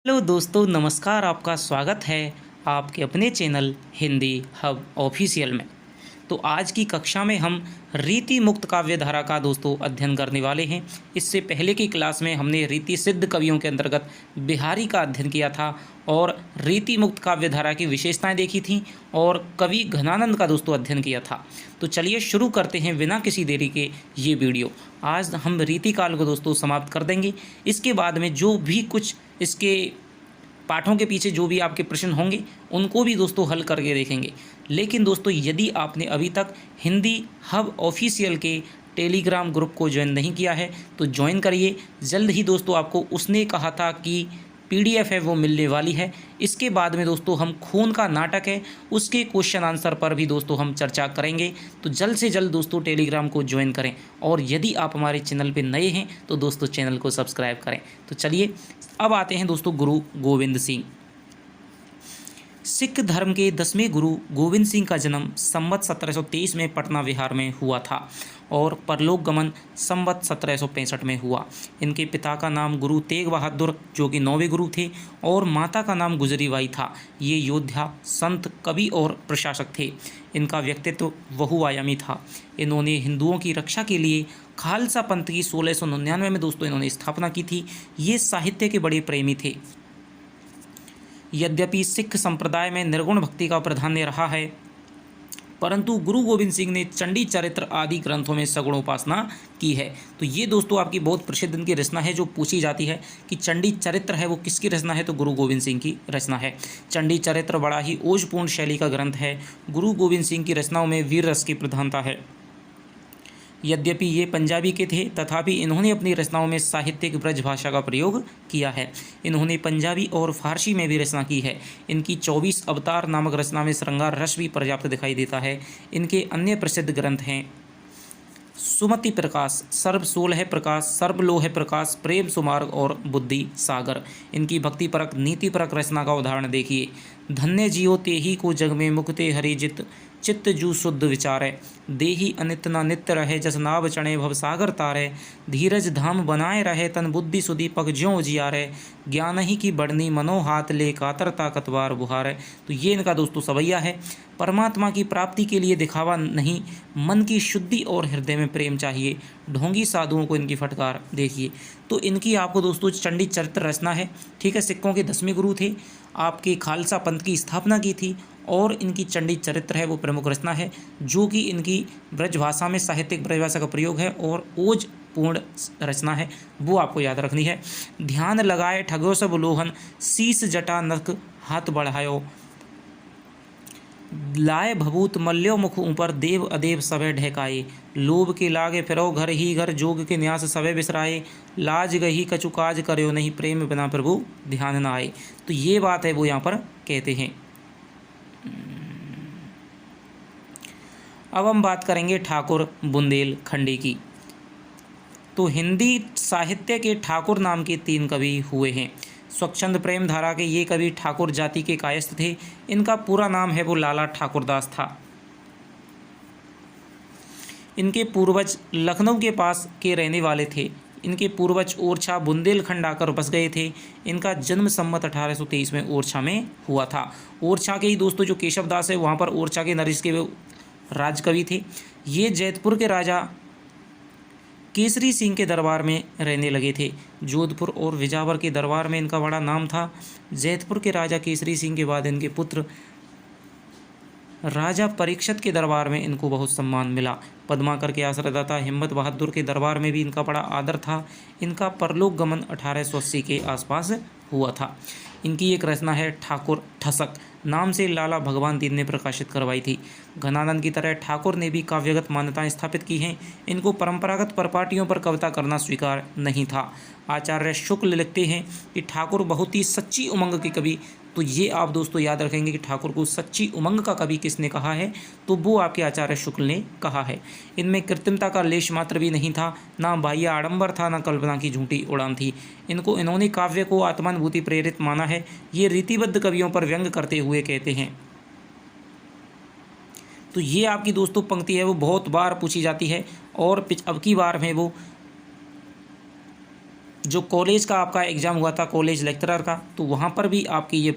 Hello दोस्तों, नमस्कार। आपका स्वागत है आपके अपने चैनल हिंदी हब ऑफिशियल में। तो आज की कक्षा में हम रीति मुक्त काव्य धारा का दोस्तों अध्ययन करने वाले हैं। इससे पहले की क्लास में हमने रीति सिद्ध कवियों के अंतर्गत बिहारी का अध्ययन किया था और रीति मुक्त काव्य धारा की विशेषताएं देखी थी और कवि घनानंद का दोस्तों अध्ययन किया था। तो चलिए शुरू करते हैं बिना किसी देरी के ये वीडियो। आज हम रीति काल को दोस्तों समाप्त कर देंगे। इसके बाद में जो भी कुछ इसके पाठों के पीछे जो भी आपके प्रश्न होंगे उनको भी दोस्तों हल करके देखेंगे। लेकिन दोस्तों, यदि आपने अभी तक हिंदी हब ऑफिशियल के टेलीग्राम ग्रुप को ज्वाइन नहीं किया है तो ज्वाइन करिए। जल्द ही दोस्तों आपको उसने कहा था कि पीडीएफ है वो मिलने वाली है। इसके बाद में दोस्तों हम खून का नाटक है उसके क्वेश्चन आंसर पर भी दोस्तों हम चर्चा करेंगे। तो जल्द से जल्द दोस्तों टेलीग्राम को ज्वाइन करें और यदि आप हमारे चैनल पे नए हैं तो दोस्तों चैनल को सब्सक्राइब करें। तो चलिए अब आते हैं दोस्तों गुरु गोविंद सिंह। सिख धर्म के 10वें गुरु गोविंद सिंह का जन्म संवत 1723 में पटना बिहार में हुआ था और परलोक गमन संवत 1765 में हुआ। इनके पिता का नाम गुरु तेग बहादुर जो कि 9वें गुरु थे और माता का नाम गुजरी बाई था। ये योद्धा, संत, कवि और प्रशासक थे। इनका व्यक्तित्व बहुआयामी था। इन्होंने हिंदुओं की रक्षा के लिए खालसा पंथ की 1699 में दोस्तों इन्होंने स्थापना की थी। ये साहित्य के बड़े प्रेमी थे। यद्यपि सिख संप्रदाय में निर्गुण भक्ति का प्राधान्य रहा है, परंतु गुरु गोविंद सिंह ने चंडी चरित्र आदि ग्रंथों में सगुण उपासना की है। तो ये दोस्तों आपकी बहुत प्रसिद्ध इनकी रचना है जो पूछी जाती है कि चंडी चरित्र है वो किसकी रचना है, तो गुरु गोविंद सिंह की रचना है। चंडी चरित्र बड़ा ही ओजपूर्ण शैली का ग्रंथ है। गुरु गोविंद सिंह की रचनाओं में वीर रस की प्रधानता है। यद्यपि ये पंजाबी के थे तथापि इन्होंने अपनी रचनाओं में साहित्यिक ब्रज भाषा का प्रयोग किया है। इन्होंने पंजाबी और फारसी में भी रचना की है। इनकी 24 अवतार नामक रचना में श्रृंगार रस भी पर्याप्त दिखाई देता है। इनके अन्य प्रसिद्ध ग्रंथ हैं सुमति प्रकाश, सर्व सोलह प्रकाश, सर्वलोह प्रकाश, प्रेम सुमार्ग और बुद्धि सागर। इनकी भक्तिपरक नीतिपरक रचना का उदाहरण देखिए। धन्य जियो तेही को जग में मुक्ते हरि जित, चित्त जू शुद्ध विचारे, देही अनित न नित्य रहे, जस नाव चढ़े भव सागर तारे, धीरज धाम बनाए रहे, तन बुद्धि सुदीपक ज्यों उजियारे, ज्ञान ही की बढ़नी मनो हाथ ले, कातरता कतवार बुहारे। तो ये इनका दोस्तों सवैया है। परमात्मा की प्राप्ति के लिए दिखावा नहीं, मन की शुद्धि और हृदय में प्रेम चाहिए। ढोंगी साधुओं को इनकी फटकार देखिए। तो इनकी आपको दोस्तों चंडी चरित्र रचना है। ठीक है, सिखों के 10वें गुरु थे, आपके खालसा पंथ की स्थापना की थी और इनकी चंडी चरित्र है वो प्रमुख रचना है जो कि इनकी ब्रजभाषा में साहित्यिक ब्रजभाषा का प्रयोग है और ओज पूर्ण रचना है, वो आपको याद रखनी है। ध्यान लगाए ठगो सब लोहन, शीस जटा नख हाथ बढ़ायो, लाए भभूत मल्यो मुख ऊपर, देव अदेव सवे ढहकाए, लोभ के लागे फिरो घर ही घर, जोग के न्यास सवे बिसराए, लाज गही कछु काज करो नहीं, प्रेम बिना प्रभु ध्यान न आए। तो ये बात है वो यहाँ पर कहते हैं। अब हम बात करेंगे ठाकुर बुंदेलखंडी की। तो हिंदी साहित्य के ठाकुर नाम के 3 कवि हुए हैं। स्वच्छंद प्रेम धारा के ये कवि ठाकुर जाति के कायस्थ थे। इनका पूरा नाम है वो लाला ठाकुरदास था। इनके पूर्वज लखनऊ के पास के रहने वाले थे। इनके पूर्वज ओरछा बुंदेलखंड आकर बस गए थे। इनका जन्म संवत 1823 में ओरछा में हुआ था। ओरछा के ही दोस्तों जो केशवदास है वहाँ पर ओरछा के नरेश के राजकवि थे। ये जैतपुर के राजा केसरी सिंह के दरबार में रहने लगे थे। जोधपुर और विजावर के दरबार में इनका बड़ा नाम था। जैतपुर के राजा केसरी सिंह के बाद इनके पुत्र राजा परीक्षित के दरबार में इनको बहुत सम्मान मिला। पद्माकर के आश्रयदाता हिम्मत बहादुर के दरबार में भी इनका बड़ा आदर था। इनका परलोक गमन 1880 के आसपास हुआ था। इनकी एक रचना है ठाकुर ठसक, नाम से लाला भगवान दीन ने प्रकाशित करवाई थी। घनानंद की तरह ठाकुर ने भी काव्यगत मान्यताएं स्थापित की हैं। इनको परंपरागत परपाटियों पर कविता करना स्वीकार नहीं था। आचार्य शुक्ल लिखते हैं कि ठाकुर बहुत ही सच्ची उमंग के कवि। तो ये आप दोस्तों याद रखेंगे कि ठाकुर को सच्ची उमंग का कवि किसने कहा है, तो वो आपके आचार्य शुक्ल ने कहा है। इनमें कृत्रिमता का लेश मात्र भी नहीं था, ना बाह्य आडंबर था, ना कल्पना की झूठी उड़ान थी। इन्होंने काव्य को आत्मानुभूति प्रेरित माना है। ये रीतिबद्ध कवियों पर व्यंग करते हुए कहते हैं। तो ये आपकी दोस्तों पंक्ति है वो बहुत बार पूछी जाती है और अब की बार में वो जो कॉलेज का आपका एग्ज़ाम हुआ था कॉलेज लेक्चरर का, तो वहाँ पर भी आपकी ये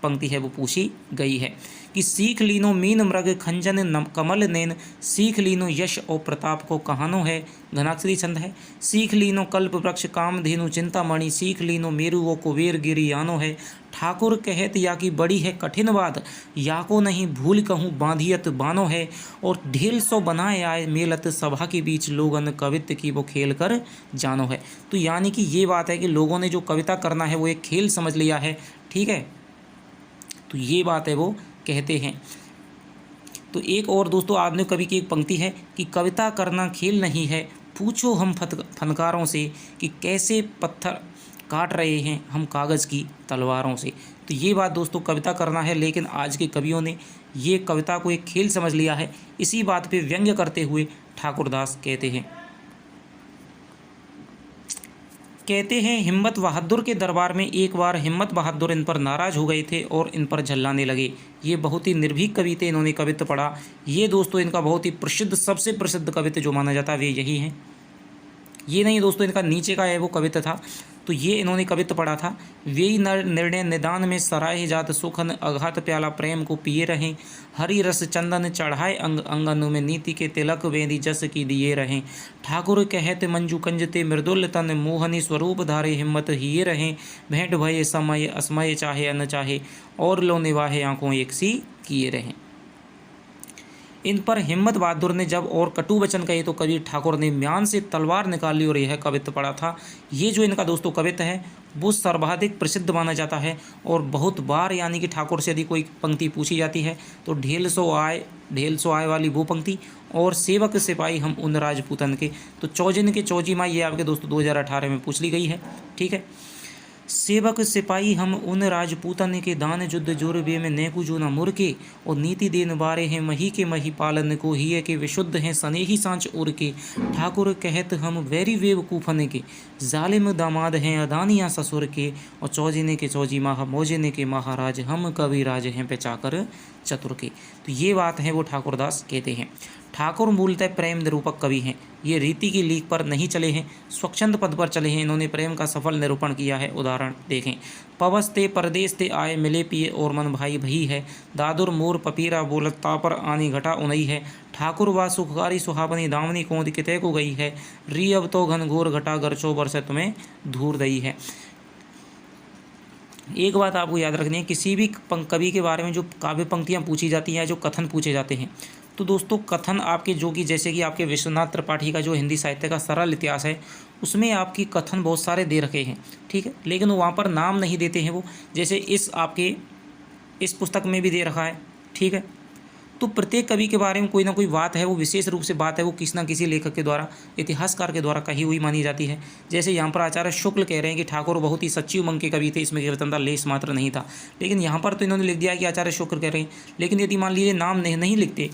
पंक्ति है वो पूछी गई है कि सीख लीनो मीन मृग खंजन कमल नैन, सीख लीनो यश और प्रताप को कहानो है, घनाक्षरी छंद है। सीख लीनो कल्प वृक्ष कामधेनु चिंतामणि, सीख लीनो मेरु वो कुबेर गिरी यानो है। ठाकुर कहत या की बड़ी है कठिन बात, या को नहीं भूल कहूँ बांधियत बानो है। और ढेल सो बनाए आए मेलत सभा के बीच, लोगन कवित्व की वो खेल कर जानो है। तो यानी कि ये बात है कि लोगों ने जो कविता करना है वो एक खेल समझ लिया है, ठीक है। तो ये बात है वो कहते हैं। तो एक और दोस्तों आधुनिक कवि की एक पंक्ति है कि कविता करना खेल नहीं है, पूछो हम फनकारों से कि कैसे पत्थर काट रहे हैं हम कागज़ की तलवारों से। तो ये बात दोस्तों कविता करना है, लेकिन आज के कवियों ने ये कविता को एक खेल समझ लिया है। इसी बात पे व्यंग्य करते हुए ठाकुरदास कहते हैं हिम्मत बहादुर के दरबार में एक बार हिम्मत बहादुर इन पर नाराज़ हो गए थे और इन पर झल्लाने लगे। ये बहुत ही निर्भीक कवि थे, इन्होंने कवित्व पढ़ा। ये दोस्तों इनका बहुत ही प्रसिद्ध, सबसे प्रसिद्ध कवित्व जो माना जाता है वे यही हैं। ये नहीं दोस्तों इनका नीचे का है वो कवित्व था, तो ये इन्होंने कवित्व पढ़ा था। वेई निर्णय निदान में सराय जात सुखन, अघात प्याला प्रेम को पिए रहें। हरि रस चंदन चढ़ाए अंग अंगन में, नीति के तिलक वेदी जस की दिए रहें। ठाकुर कहत मंजू कंजते मृदुल तन, मोहनी स्वरूप धारे हिम्मत हिए रहें। भेंट भये समय असमय चाहे अन चाहे, और लो निवाहे आंखों एक सी किए रहें। इन पर हिम्मत बहादुर ने जब और कटु वचन कहे तो कवि ठाकुर ने म्यान से तलवार निकाल ली और यह कवित्व पढ़ा था। ये जो इनका दोस्तों कवित्व है वो सर्वाधिक प्रसिद्ध माना जाता है और बहुत बार यानी कि ठाकुर से यदि कोई पंक्ति पूछी जाती है तो ढेल सो आए वाली वो पंक्ति, और सेवक सिपाही हम उन राजपूतन के। तो चौजिन के चौजीमा ये आपके दोस्तों 2018 में पूछ ली गई है, ठीक है। सेवक सिपाही हम उन राजपूतन के, दान युद्ध जोरबे में नेकु जो न मुरके। और नीति देन बारे हैं मही के मही पालन को, हिये के विशुद्ध हैं सनेही सांच उर के। ठाकुर कहत हम वैरी वेव कूफन के, जालिम दामाद हैं अदानिया ससुर के। और चौजिने के चौजी माह मौजिने के महाराज, हम कवि राज हैं पेचाकर चतुर के। तो ये बात है वो ठाकुरदास कहते हैं। ठाकुर मूलतः प्रेम निरूपक कवि हैं। ये रीति की लीक पर नहीं चले हैं, स्वच्छंद पद पर चले हैं। इन्होंने प्रेम का सफल निरूपण किया है। उदाहरण देखें, पवस ते परदेश ते आए मिले पिए और मन भाई भई है। दादुर मोर पपीरा बोलत तापर आनी घटा उनई है। ठाकुर वा सुखकारी सुहावनी दामनी कोंद किते को गई है। री अब तो घन घोर घटा गरचो बरसे तुम्हें धूर दई है। एक बात आपको याद रखनी है, किसी भी कवि के बारे में जो काव्य पंक्तियाँ पूछी जाती हैं, जो कथन पूछे जाते हैं, तो दोस्तों कथन आपके जो कि जैसे कि आपके विश्वनाथ त्रिपाठी का जो हिंदी साहित्य का सरल इतिहास है उसमें आपकी कथन बहुत सारे दे रखे हैं, ठीक है, लेकिन वहाँ पर नाम नहीं देते हैं वो। जैसे इस पुस्तक में भी दे रखा है, ठीक है। तो प्रत्येक कवि के बारे में कोई ना कोई बात है, वो विशेष रूप से बात है, वो किसी न किसी लेखक के द्वारा, इतिहासकार के द्वारा कही हुई मानी जाती है। जैसे यहाँ पर आचार्य शुक्ल कह रहे हैं कि ठाकुर बहुत ही सच्ची उमंग के कवि थे, इसमें कीर्तनता लेस मात्र नहीं था। लेकिन यहाँ पर तो इन्होंने लिख दिया कि आचार्य शुक्ल कह रहे हैं, लेकिन यदि मान लीजिए नाम नहीं लिखते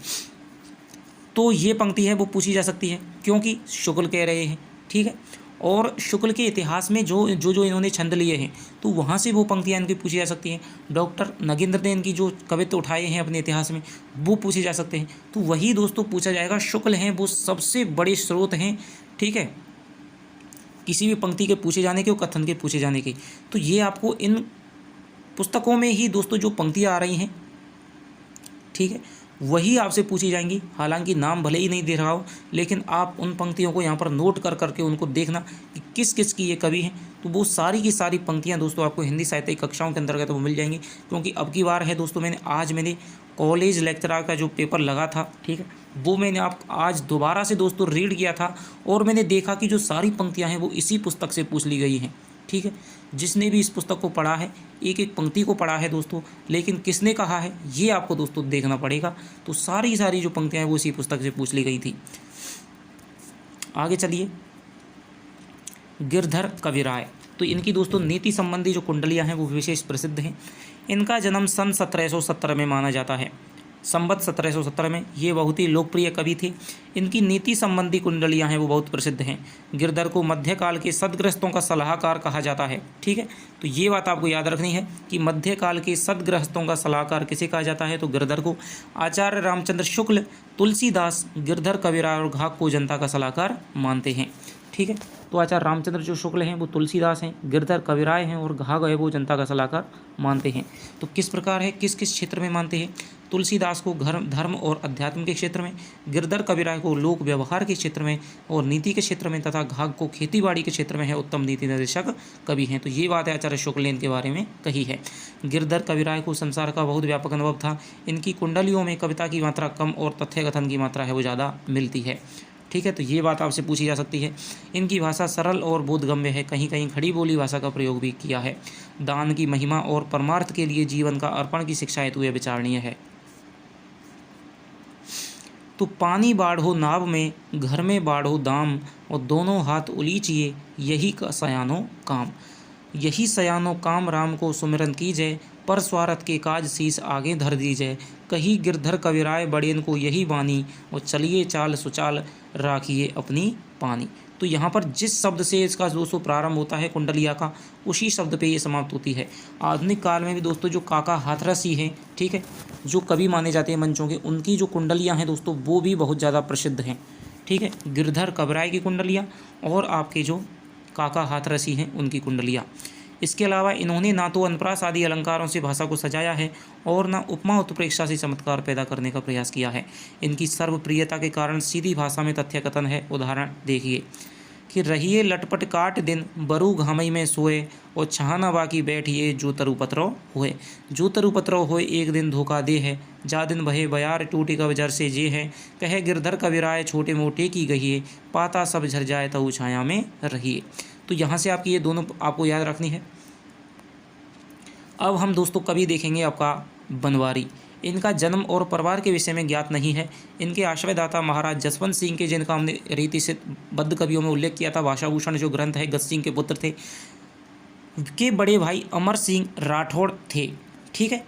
तो ये पंक्ति है वो पूछी जा सकती है, क्योंकि शुक्ल कह रहे हैं, ठीक है। और शुक्ल के इतिहास में जो इन्होंने छंद लिए हैं तो वहाँ से वो पंक्तियाँ इनकी पूछी जा सकती हैं। डॉक्टर नगेंद्र ने इनकी जो कवित्व उठाए हैं अपने इतिहास में वो पूछे जा सकते हैं। तो वही दोस्तों पूछा जाएगा। शुक्ल हैं वो सबसे बड़े स्रोत हैं, ठीक है, किसी भी पंक्ति के पूछे जाने के और कथन के पूछे जाने के। तो ये आपको इन पुस्तकों में ही दोस्तों जो पंक्तियाँ आ रही हैं, ठीक है, वही आपसे पूछी जाएंगी। हालांकि नाम भले ही नहीं दे रहा हो, लेकिन आप उन पंक्तियों को यहाँ पर नोट कर करके उनको देखना कि किस किस की ये कवि हैं। तो वो सारी की सारी पंक्तियाँ दोस्तों आपको हिंदी साहित्य कक्षाओं के अंतर्गत वो मिल जाएंगी। क्योंकि अब की बार है दोस्तों, मैंने कॉलेज लेक्चरर का जो पेपर लगा था, ठीक है, वो मैंने आज दोबारा से दोस्तों रीड किया था और मैंने देखा कि जो सारी पंक्तियाँ हैं वो इसी पुस्तक से पूछ ली गई हैं, ठीक है। जिसने भी इस पुस्तक को पढ़ा है, एक एक पंक्ति को पढ़ा है दोस्तों, लेकिन किसने कहा है ये आपको दोस्तों देखना पड़ेगा। तो सारी जो पंक्तियां हैं वो इसी पुस्तक से पूछ ली गई थी। आगे चलिए, गिरधर कविराय। तो इनकी दोस्तों नीति संबंधी जो कुंडलियां हैं वो विशेष प्रसिद्ध हैं। इनका जन्म सन 1770 में माना जाता है, संवत 1770 में। ये बहुत ही लोकप्रिय कवि थे। इनकी नीति संबंधी कुंडलियां हैं वो बहुत प्रसिद्ध हैं। गिरधर को मध्यकाल के सदग्रस्तों का सलाहकार कहा जाता है, ठीक है। तो ये बात आपको याद रखनी है कि मध्यकाल के सदग्रस्तों का सलाहकार किसे कहा जाता है, तो गिरधर को। आचार्य रामचंद्र शुक्ल, तुलसीदास, गिरधर कविराय और घाक को जनता का सलाहकार मानते हैं। ठीक है। तो आचार्य रामचंद्र जो शुक्ल हैं वो तुलसीदास हैं, गिरधर कविराय हैं और घा गए वो जनता का सलाहकार मानते हैं। तो किस प्रकार है, किस किस क्षेत्र में मानते हैं? तुलसीदास को धर्म और अध्यात्म के क्षेत्र में, गिरधर कविराय को लोक व्यवहार के क्षेत्र में और नीति के क्षेत्र में, तथा घाघ को खेतीबाड़ी के क्षेत्र में है उत्तम नीति निर्देशक कवि हैं। तो ये बात है आचार्य शुक्ल ने इनके बारे में कही है। गिरधर कविराय को संसार का बहुत व्यापक अनुभव था। इनकी कुंडलियों में कविता की मात्रा कम और तथ्य कथन की मात्रा है वो ज़्यादा मिलती है। ठीक है, तो ये बात आपसे पूछी जा सकती है। इनकी भाषा सरल और बोधगम्य है, कहीं कहीं खड़ी बोली भाषा का प्रयोग भी किया है। दान की महिमा और परमार्थ के लिए जीवन का अर्पण की शिक्षा हेतु यह विचारणीय है। तो पानी बाढ़ो नाव में, घर में बाढ़ो दाम, और दोनों हाथ उलीचिए, यही का सयानो काम। यही सयानो काम राम को सुमिरन कीजय, पर स्वार्थ के काज शीस आगे धर दीजय। कही गिरधर कविराय बड़ेन को यही बानी, और चलिए चाल सुचाल राखिए अपनी पानी। तो यहाँ पर जिस शब्द से इसका दोस्तों प्रारंभ होता है कुंडलिया का, उसी शब्द पे ये समाप्त होती है। आधुनिक काल में भी दोस्तों जो काका हाथरसी हैं, ठीक है, जो कवि माने जाते हैं मंचों के, उनकी जो कुंडलियाँ हैं दोस्तों वो भी बहुत ज़्यादा प्रसिद्ध हैं। ठीक है, गिरधर कविराय की कुंडलियाँ और आपके जो काका हाथरसी हैं उनकी कुंडलियाँ। इसके अलावा इन्होंने ना तो अनुप्रास आदि अलंकारों से भाषा को सजाया है और ना उपमा उत्प्रेक्षा से चमत्कार पैदा करने का प्रयास किया है। इनकी सर्वप्रियता के कारण सीधी भाषा में तथ्य कथन है। उदाहरण देखिए कि रहिए लटपट काट दिन, बरू घामई में सोए, और छहाना बाकी बैठिए जो तरुपत्रव हुए। जो तरुपत्रव होए एक दिन धोखा दे है, जा दिन बहे बयार टूटी कब जर से जे है। कहे गिरधर कविराय छोटे मोटे की गहिए, पाता सब झर जाए तऊ छाया में रहिए। तो यहाँ से आपकी ये दोनों आपको याद रखनी है। अब हम दोस्तों कवि देखेंगे आपका बनवारी। इनका जन्म और परिवार के विषय में ज्ञात नहीं है। इनके आश्रयदाता महाराज जसवंत सिंह के, जिनका हमने रीति से बद्ध कवियों में उल्लेख किया था, भाषाभूषण जो ग्रंथ है, गज सिंह के पुत्र थे, के बड़े भाई अमर सिंह राठौड़ थे। ठीक है,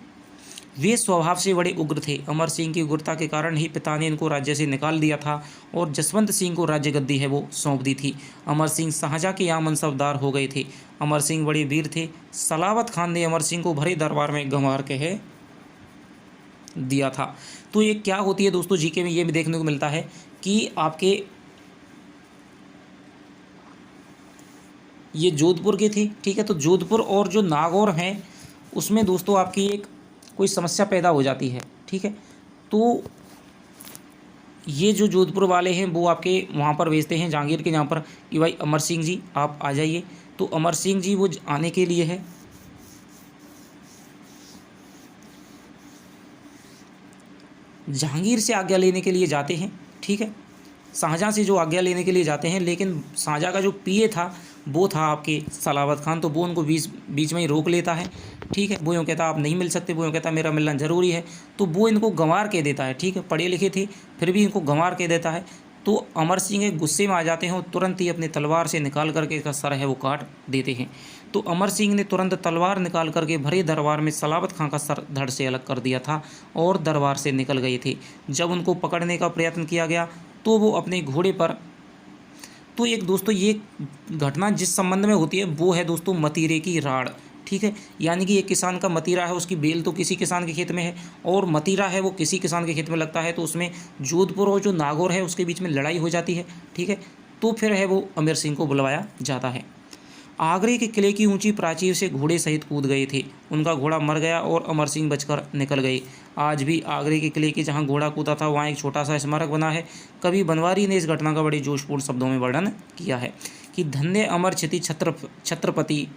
वे स्वभाव से बड़े उग्र थे। अमर सिंह की उग्रता के कारण ही पिता ने इनको राज्य से निकाल दिया था और जसवंत सिंह को राज्य गद्दी है वो सौंप दी थी। अमर सिंह शाहजहाँ के यहाँ मनसबदार हो गए थे। अमर सिंह बड़े वीर थे। सलावत खान ने अमर सिंह को भरे दरबार में गंवार कह दिया था। तो ये क्या होती है दोस्तों, जीके में ये भी देखने को मिलता है कि आपके ये जोधपुर के थे। ठीक है, तो जोधपुर और जो नागौर हैं उसमें दोस्तों आपकी एक कोई समस्या पैदा हो जाती है। ठीक है, तो ये जो जोधपुर वाले हैं वो आपके वहाँ पर भेजते हैं जहांगीर के यहाँ पर कि भाई अमर सिंह जी आप आ जाइए। तो अमर सिंह जी वो आने के लिए है जहांगीर से आज्ञा लेने के लिए जाते हैं। ठीक है, शाहजहाँ से जो आज्ञा लेने के लिए जाते हैं, लेकिन शाहजहाँ का जो पीए था वो था आपके सलावत खान, तो वो उनको बीच में ही रोक लेता है। ठीक है, वो यूँ कहता आप नहीं मिल सकते, वो यूँ कहता मेरा मिलना ज़रूरी है। तो वो इनको गंवार कह देता है। ठीक है, पढ़े लिखे थे फिर भी इनको गंवार कह देता है। तो अमर सिंह गुस्से में आ जाते हैं और तुरंत ही अपनी तलवार से निकाल करके इसका सर है वो काट देते हैं। तो अमर सिंह ने तुरंत तलवार निकाल करके भरे दरबार में सलावत खां का सर धड़ से अलग कर दिया था और दरबार से निकल गए थे। जब उनको पकड़ने का प्रयत्न किया गया तो वो अपने घोड़े पर, तो एक दोस्तों ये घटना जिस संबंध में होती है वो है दोस्तों मतीरे की राड़। ठीक है, यानी कि एक किसान का मतीरा है, उसकी बेल तो किसी किसान के खेत में है और मतीरा है वो किसी किसान के खेत में लगता है। तो उसमें जोधपुर और जो नागौर है उसके बीच में लड़ाई हो जाती है। ठीक है, तो फिर है वो अमर सिंह को बुलवाया जाता है। आगरे के किले की ऊंची प्राचीर से घोड़े सहित कूद गए थे। उनका घोड़ा मर गया और अमर सिंह बचकर निकल गए। आज भी आगरे के किले के जहां घोड़ा कूदा था वहां एक छोटा सा स्मारक बना है। कवि बनवारी ने इस घटना का बड़े जोशपूर्ण शब्दों में वर्णन किया है कि धन्य अमर क्षिति छत्रपति,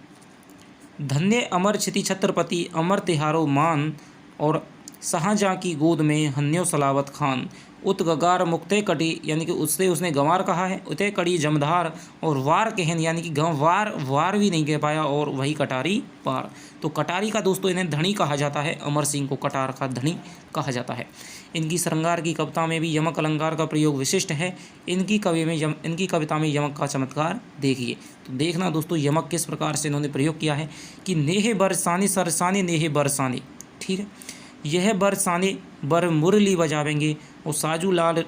धन्य अमर क्षिति छत्रपति, अमर तिहारो मान, और शाहजहाँ की गोद में हन्यो सलावत खान। उत गगार मुक्ते कटी, यानी कि उससे उसने गंवार कहा है। उते कड़ी जमधार, और वार कहन, यानी कि वार भी नहीं कह पाया, और वही कटारी पार। तो कटारी का दोस्तों इन्हें धनी कहा जाता है। अमर सिंह को कटार का धनी कहा जाता है। इनकी श्रृंगार की कविता में भी यमक अलंकार का प्रयोग विशिष्ट है। इनकी कविता में यमक का चमत्कार देखिए। तो देखना दोस्तों यमक किस प्रकार से इन्होंने प्रयोग किया है कि नेह बरसाने सरसाने नेह बरसाने। ठीक है, यह बरसाने बर मुरली बजावेंगे, और साजू लाल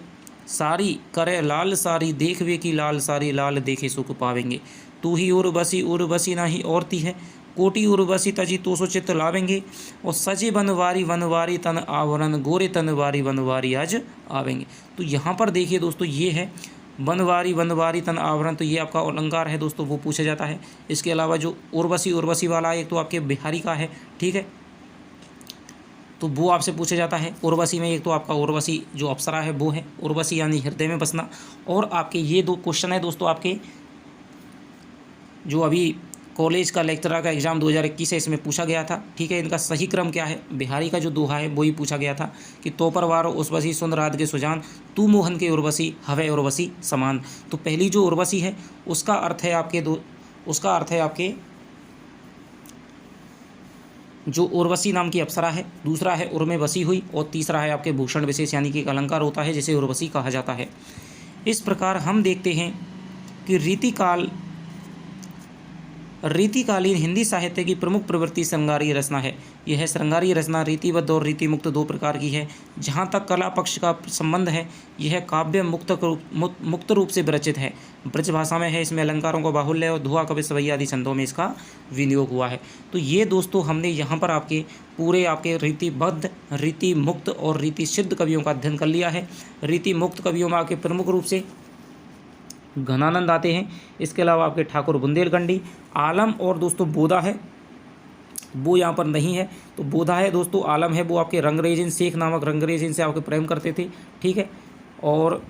सारी करे लाल सारी, देखवे की लाल सारी, लाल देखे सुख पावेंगे। तू ही उर्वशी नाही औरती है, कोटि उर्वशी तजी तो सो चित्त लावेंगे, और सजे बनवारी तन आवरण, गोरे तन वारी बनवारी आज आवेंगे। तो यहाँ पर देखिए दोस्तों ये है बनवारी बनवारी तन आवरण, तो ये आपका अलंकार है दोस्तों, वो पूछा जाता है। इसके अलावा जो उर्वशी उर्वशी वाला एक तो आपके बिहारी का है, ठीक है, तो वो आपसे पूछा जाता है। उर्वशी में एक तो आपका उर्वशी जो अप्सरा है वो है उर्वशी, यानी हृदय में बसना। और आपके ये दो क्वेश्चन है दोस्तों आपके जो अभी कॉलेज का लेक्चरर का एग्जाम 2021 है, इसमें पूछा गया था, ठीक है। इनका सही क्रम क्या है, बिहारी का जो दोहा है वही पूछा गया था कि तो परवार उर्वशी सुन रात के सुजान, तू मोहन के उर्वशी हवे उर्वशी समान। तो पहली जो उर्वशी है उसका अर्थ है आपके जो उर्वशी नाम की अप्सरा है, दूसरा है उर में बसी हुई, और तीसरा है आपके भूषण विशेष, यानी कि एक अलंकार होता है जिसे उर्वशी कहा जाता है। इस प्रकार हम देखते हैं कि रीतिकालीन हिंदी साहित्य की प्रमुख प्रवृत्ति श्रृंगारी रचना है। यह श्रृंगारी रचना रीतिबद्ध और रीतिमुक्त दो प्रकार की है। जहाँ तक कला पक्ष का संबंध है, यह काव्य मुक्त रूप से विरचित है, ब्रज भाषा में है। इसमें अलंकारों का बाहुल्य और धुआ कवि सवैया आदि छंदों में इसका विनियोग हुआ है। तो ये दोस्तों हमने यहाँ पर आपके पूरे आपके रीतिबद्ध, रीति मुक्त और रीति सिद्ध कवियों का अध्ययन कर लिया है। रीति मुक्त कवियों में आपके प्रमुख रूप से घनानंद आते हैं। इसके अलावा आपके ठाकुर बुंदेलखंडी, आलम और दोस्तों बोधा है, वो यहाँ पर नहीं है, तो बोधा है दोस्तों, आलम है वो आपके रंगरेजिन शेख नामक रंगरेजिन से आपके प्रेम करते थे, ठीक है, और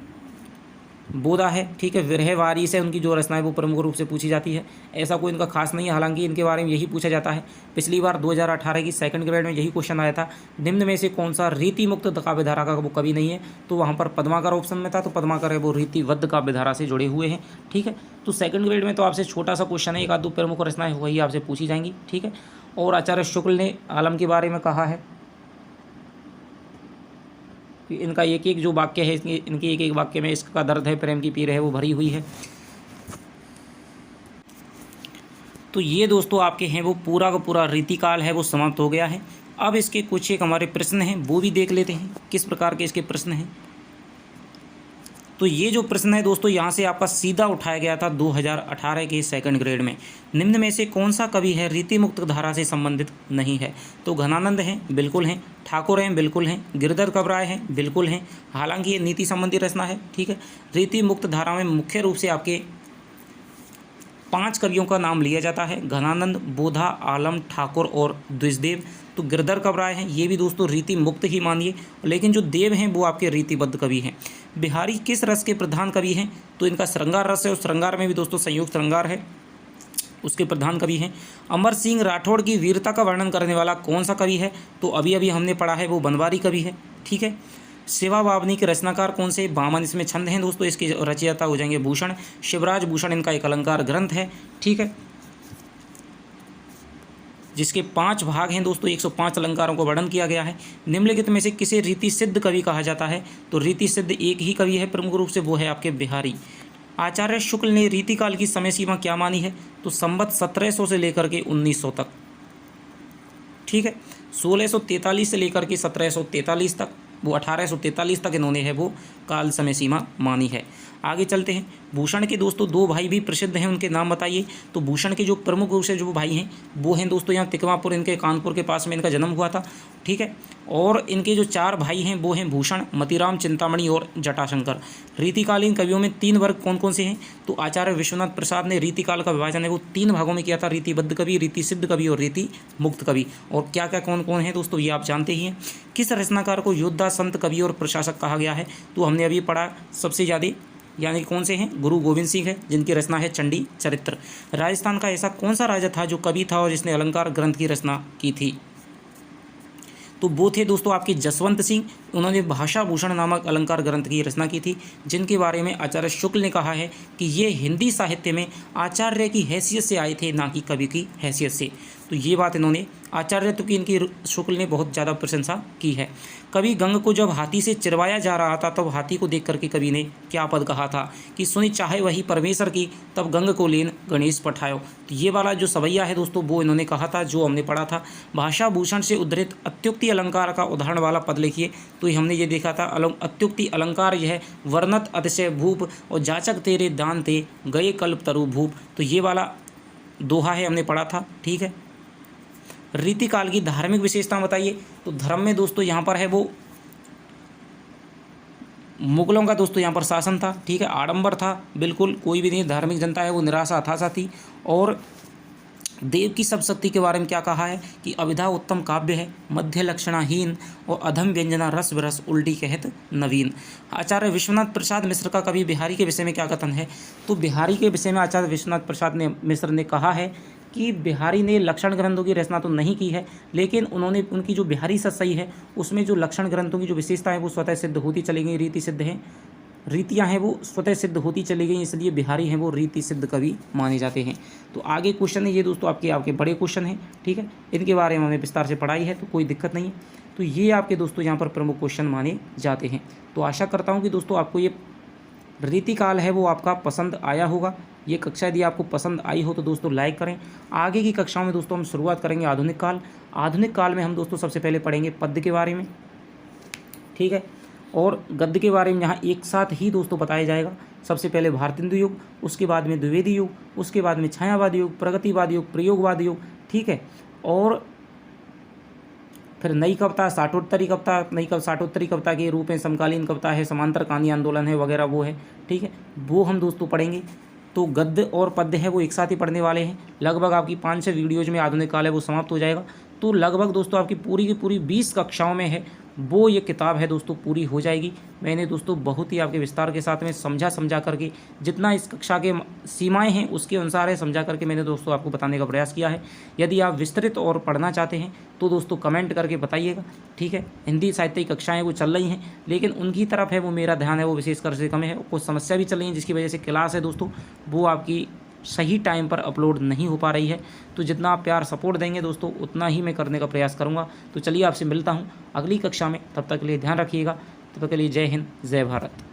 बोधा है, ठीक है। विरहवारी से उनकी जो रचना है वो प्रमुख रूप से पूछी जाती है। ऐसा कोई इनका खास नहीं है, हालांकि इनके बारे में यही पूछा जाता है। पिछली बार 2018 की सेकंड ग्रेड में यही क्वेश्चन आया था, निम्न में से कौन सा रीति मुक्त काव्यधारा का वो कवि नहीं है, तो वहाँ पर पद्माकर ऑप्शन में था, तो पद्माकर है वो रीतिबद्ध काव्यधारा से जुड़े हुए हैं, ठीक है। तो सेकंड ग्रेड में तो आपसे छोटा सा क्वेश्चन है, एक आध दो प्रमुख रचनाएं वही आपसे पूछी जाएंगी, ठीक है। और आचार्य शुक्ल ने आलम के बारे में कहा है कि इनका एक एक जो वाक्य है, इनके एक एक वाक्य में इसका दर्द है, प्रेम की पीर है वो भरी हुई है। तो ये दोस्तों आपके हैं वो पूरा का पूरा रीतिकाल है वो समाप्त हो गया है। अब इसके कुछ एक हमारे प्रश्न हैं वो भी देख लेते हैं किस प्रकार के इसके प्रश्न हैं। तो ये जो प्रश्न है दोस्तों यहाँ से आपका सीधा उठाया गया था 2018 के सेकंड ग्रेड में। निम्न में से कौन सा कवि है रीति मुक्त धारा से संबंधित नहीं है, तो घनानंद हैं, बिल्कुल हैं, ठाकुर हैं, बिल्कुल हैं, गिरधर कबराय हैं, बिल्कुल हैं, हालांकि ये नीति संबंधी रचना है, ठीक है। रीति मुक्त धारा में मुख्य रूप से आपके 5 कवियों का नाम लिया जाता है, घनानंद, बोधा, आलम, ठाकुर और द्विजदेव। तो गिरधर कबराय हैं, ये भी दोस्तों रीति मुक्त ही मानिए, लेकिन जो देव हैं वो आपके रीतिबद्ध कवि हैं। बिहारी किस रस के प्रधान कवि हैं, तो इनका श्रृंगार रस है, और श्रृंगार में भी दोस्तों संयुक्त श्रृंगार है, उसके प्रधान कवि हैं। अमर सिंह राठौड़ की वीरता का वर्णन करने वाला कौन सा कवि है, तो अभी अभी हमने पढ़ा है वो बनवारी कवि है, ठीक है। सेवा बावनी के रचनाकार कौन से, बामन इसमें छंद हैं दोस्तों, इसके रचयिता हो जाएंगे भूषण, शिवराज भूषण इनका एक अलंकार ग्रंथ है, ठीक है, जिसके 5 भाग हैं दोस्तों, 105 अलंकारों को वर्णन किया गया है। निम्नलिखित में से किसे रीति सिद्ध कवि कहा जाता है, तो रीति सिद्ध एक ही कवि है प्रमुख रूप से, वो है आपके बिहारी। आचार्य शुक्ल ने रीतिकाल की समय सीमा क्या मानी है, तो संवत 1700 से लेकर के 1900 तक, ठीक है। 1643 से लेकर के 1743 तक, वो 1843 तक इन्होंने है वो काल समय सीमा मानी है। आगे चलते हैं। भूषण के दोस्तों 2 भाई भी प्रसिद्ध हैं, उनके नाम बताइए। तो भूषण के जो प्रमुख रूप से जो भाई हैं वो हैं दोस्तों यहाँ तिकमापुर, इनके कानपुर के पास में इनका जन्म हुआ था, ठीक है। और इनके जो 4 भाई हैं वो हैं भूषण, मतीराम, चिंतामणि और जटाशंकर। रीतिकालीन कवियों में 3 वर्ग कौन कौन से हैं, तो आचार्य विश्वनाथ प्रसाद ने रीतिकाल का विभाजन है वो 3 भागों में किया था, रीतिबद्ध कवि, रीति सिद्ध कवि और रीति मुक्त कवि। और क्या क्या कौन कौन है दोस्तों ये आप जानते ही हैं। किस रचनाकार को योद्धा, संत, कवि और प्रशासक कहा गया है, तो हमने अभी पढ़ा सबसे ज़्यादा, यानी कौन से हैं, गुरु गोविंद सिंह है, जिनकी रचना है चंडी चरित्र। राजस्थान का ऐसा कौन सा राजा था जो कवि था और जिसने अलंकार ग्रंथ की रचना की थी, तो वो थे दोस्तों आपके जसवंत सिंह। उन्होंने भाषा भूषण नामक अलंकार ग्रंथ की रचना की थी, जिनके बारे में आचार्य शुक्ल ने कहा है कि ये हिंदी साहित्य में आचार्य की हैसियत से आए थे, ना कि कवि की हैसियत से। तो ये बात इन्होंने आचार्यत्व की इनकी शुक्ल ने बहुत ज़्यादा प्रशंसा की है। कवि गंग को जब हाथी से चिरवाया जा रहा था तब हाथी को देख करके कवि ने क्या पद कहा था कि सुनी चाहे वही परमेश्वर की, तब गंग को लेन गणेश पठायो। तो ये वाला जो सवैया है दोस्तों वो इन्होंने कहा था, जो हमने पढ़ा था। भाषा भूषण से उद्धृत अत्युक्ति अलंकार का उदाहरण वाला पद लिखिए, तो हमने ये देखा था अत्युक्ति अलंकार यह वर्णत अतिशय भूप और जाचक तेरे दान ते गए कल्प तरु भूप। तो ये वाला दोहा है, हमने पढ़ा था, ठीक है। रीतिकाल की धार्मिक विशेषता बताइए, तो धर्म में दोस्तों यहाँ पर है वो मुगलों का दोस्तों यहाँ पर शासन था, ठीक है, आडंबर था, बिल्कुल कोई भी नहीं, धार्मिक जनता है वो निराशा हताशा थी। और देव की सब शक्ति के बारे में क्या कहा है कि अभिधा उत्तम काव्य है, मध्य लक्षणाहीन और अधम व्यंजना रस विरस उल्टी कहत नवीन। आचार्य विश्वनाथ प्रसाद मिश्र का कवि बिहारी के विषय में क्या कथन है? तो बिहारी के विषय में आचार्य विश्वनाथ प्रसाद मिश्र ने कहा है कि बिहारी ने लक्षण ग्रंथों की रचना तो नहीं की है, लेकिन उन्होंने उनकी जो बिहारी सतसई है उसमें जो लक्षण ग्रंथों की जो विशेषता है वो स्वतः सिद्ध होती चली गई, रीति सिद्ध है, रीतियाँ हैं वो स्वतः सिद्ध होती चली गई, इसलिए बिहारी हैं वो रीति सिद्ध कवि माने जाते हैं। तो आगे क्वेश्चन है ये दोस्तों आपके बड़े क्वेश्चन हैं, ठीक है, इनके बारे में हमने विस्तार से पढ़ाई है तो कोई दिक्कत नहीं है। तो ये आपके दोस्तों यहाँ पर प्रमुख क्वेश्चन माने जाते हैं। तो आशा करता हूँ कि दोस्तों आपको ये रीतिकाल है वो आपका पसंद आया होगा। ये कक्षा यदि आपको पसंद आई हो तो दोस्तों लाइक करें। आगे की कक्षाओं में दोस्तों हम शुरुआत करेंगे आधुनिक काल। आधुनिक काल में हम दोस्तों सबसे पहले पढ़ेंगे पद्य के बारे में, ठीक है, और गद्य के बारे में यहाँ एक साथ ही दोस्तों बताया जाएगा। सबसे पहले भारतेंदु युग, उसके बाद में द्विवेदी युग, उसके बाद में छायावादी युग, प्रगतिवादी युग, प्रयोगवादी युग, ठीक है, और फिर नई कविता, साठोत्तरी कविता, साठोत्तरी कविता के रूप में समकालीन कविता है, समांतर कहानी आंदोलन है वगैरह वो है, ठीक है, वो हम दोस्तों पढ़ेंगे। तो गद्य और पद्य है वो एक साथ ही पढ़ने वाले हैं। लगभग आपकी 5-6 वीडियोज में आधुनिक काल है वो समाप्त हो जाएगा। तो लगभग दोस्तों आपकी पूरी की पूरी 20 कक्षाओं में है वो ये किताब है दोस्तों पूरी हो जाएगी। मैंने दोस्तों बहुत ही आपके विस्तार के साथ में समझा करके जितना इस कक्षा के सीमाएं हैं उसके अनुसार है समझा करके मैंने दोस्तों आपको बताने का प्रयास किया है। यदि आप विस्तृत और पढ़ना चाहते हैं तो दोस्तों कमेंट करके बताइएगा, ठीक है। हिंदी साहित्य की कक्षाएँ वो चल रही हैं, लेकिन उनकी तरफ है वो मेरा ध्यान है वो विशेषकर से कम है। कुछ समस्या भी चल रही है जिसकी वजह से क्लास है दोस्तों वो आपकी सही टाइम पर अपलोड नहीं हो पा रही है। तो जितना आप प्यार सपोर्ट देंगे दोस्तों उतना ही मैं करने का प्रयास करूंगा। तो चलिए आपसे मिलता हूं अगली कक्षा में, तब तक के लिए ध्यान रखिएगा। तब तक के लिए जय हिंद, जय भारत।